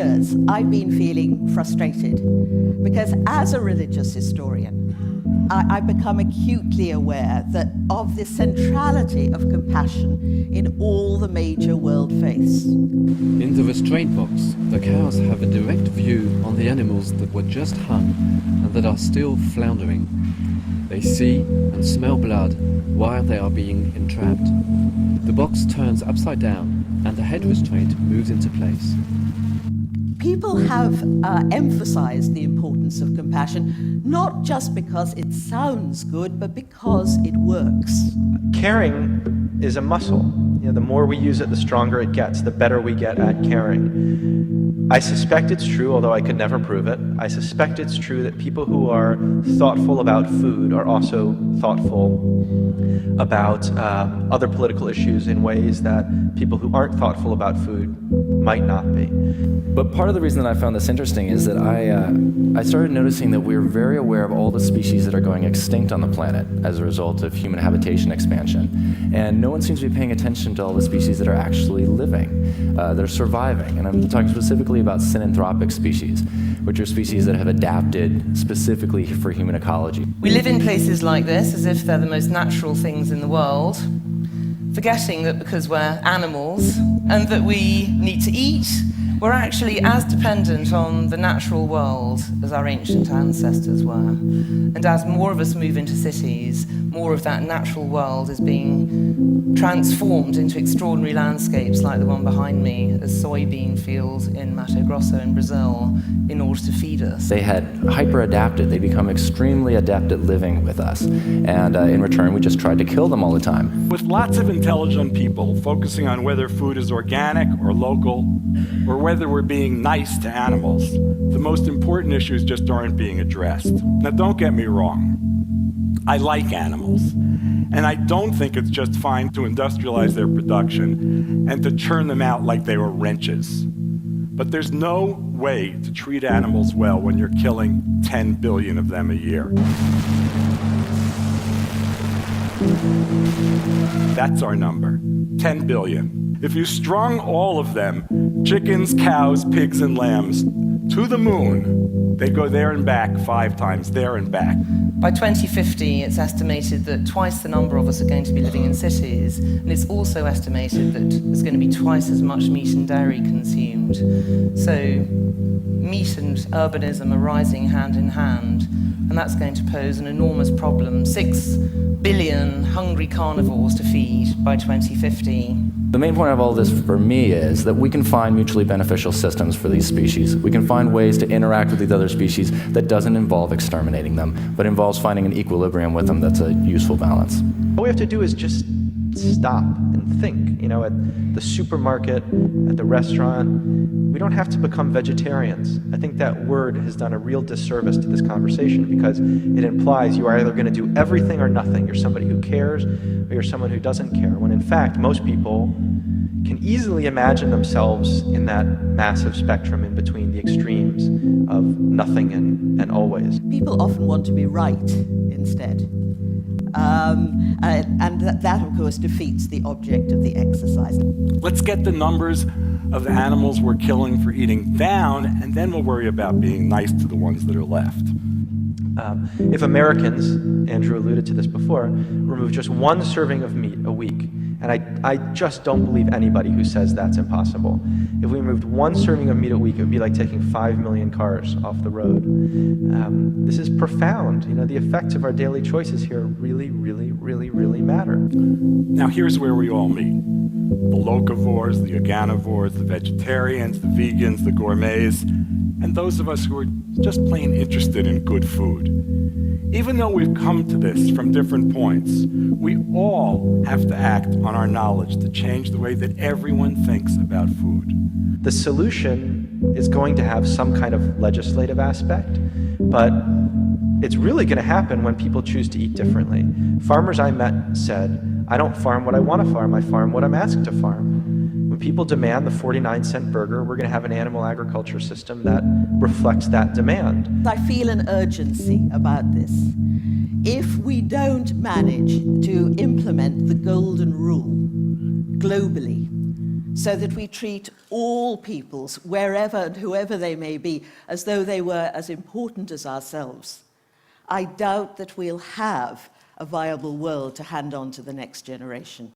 years, I've been feeling frustrated because as a religious historian, I've become acutely aware of the centrality of compassion in all the major world faiths. In the restraint box, the cows have a direct view on the animals that were just hung and that are still floundering. They see and smell blood while they are being entrapped. The box turns upside down and the head restraint moves into place. People have emphasized the importance of compassion, not just because it sounds good, but because it works. Caring is a muscle. The more we use it, the stronger it gets, the better we get at caring. I suspect it's true, although I could never prove it. I suspect it's true that people who are thoughtful about food are also thoughtful about other political issues in ways that people who aren't thoughtful about food might not be. But part of the reason that I found this interesting is that I started noticing that we're very aware of all the species that are going extinct on the planet as a result of human habitation expansion. And no one seems to be paying attention to all the species that are actually living, that are surviving. And I'm talking specifically about synanthropic species, which are species that have adapted specifically for human ecology. We live in places like this as if they're the most natural things in the world, forgetting that because we're animals and that we need to eat, we're actually as dependent on the natural world as our ancient ancestors were. And as more of us move into cities, more of that natural world is being transformed into extraordinary landscapes like the one behind me, a soybean field in Mato Grosso in Brazil, in order to feed us. They had hyper-adapted. They become extremely adept at living with us. And in return, we just tried to kill them all the time. With lots of intelligent people focusing on whether food is organic or local, or whether we're being nice to animals, the most important issues just aren't being addressed. Now, don't get me wrong. I like animals, and I don't think it's just fine to industrialize their production and to churn them out like they were wrenches. But there's no way to treat animals well when you're killing 10 billion of them a year. That's our number, 10 billion. If you strung all of them, chickens, cows, pigs, and lambs, to the moon, they'd go there and back 5 times, there and back. By 2050, it's estimated that twice the number of us are going to be living in cities, and it's also estimated that there's going to be twice as much meat and dairy consumed. So meat and urbanism are rising hand in hand, and that's going to pose an enormous problem. 6 billion hungry carnivores to feed by 2050. The main point of all this for me is that we can find mutually beneficial systems for these species. We can find ways to interact with these other species that doesn't involve exterminating them, but involves finding an equilibrium with them that's a useful balance. All we have to do is just stop and think. At the supermarket, at the restaurant, we don't have to become vegetarians. I think that word has done a real disservice to this conversation because it implies you are either going to do everything or nothing. You're somebody who cares or you're someone who doesn't care, when in fact most people can easily imagine themselves in that massive spectrum in between the extremes of nothing and always. People often want to be right instead. And that, of course, defeats the object of the exercise. Let's get the numbers of the animals we're killing for eating down, and then we'll worry about being nice to the ones that are left. If Americans, Andrew alluded to this before, remove just 1 serving of meat a week, and I just don't believe anybody who says that's impossible. If we removed 1 serving of meat a week, it would be like taking 5 million cars off the road. This is profound. The effects of our daily choices here really, really, really, really matter. Now here's where we all meet. The locavores, the organivores, the vegetarians, the vegans, the gourmets, and those of us who are just plain interested in good food. Even though we've come to this from different points, we all have to act on our knowledge to change the way that everyone thinks about food. The solution is going to have some kind of legislative aspect, but it's really going to happen when people choose to eat differently. Farmers I met said, I don't farm what I want to farm, I farm what I'm asked to farm. When people demand the 49-cent burger, we're going to have an animal agriculture system that reflects that demand. I feel an urgency about this. If we don't manage to implement the golden rule globally, so that we treat all peoples, wherever and whoever they may be, as though they were as important as ourselves, I doubt that we'll have a viable world to hand on to the next generation.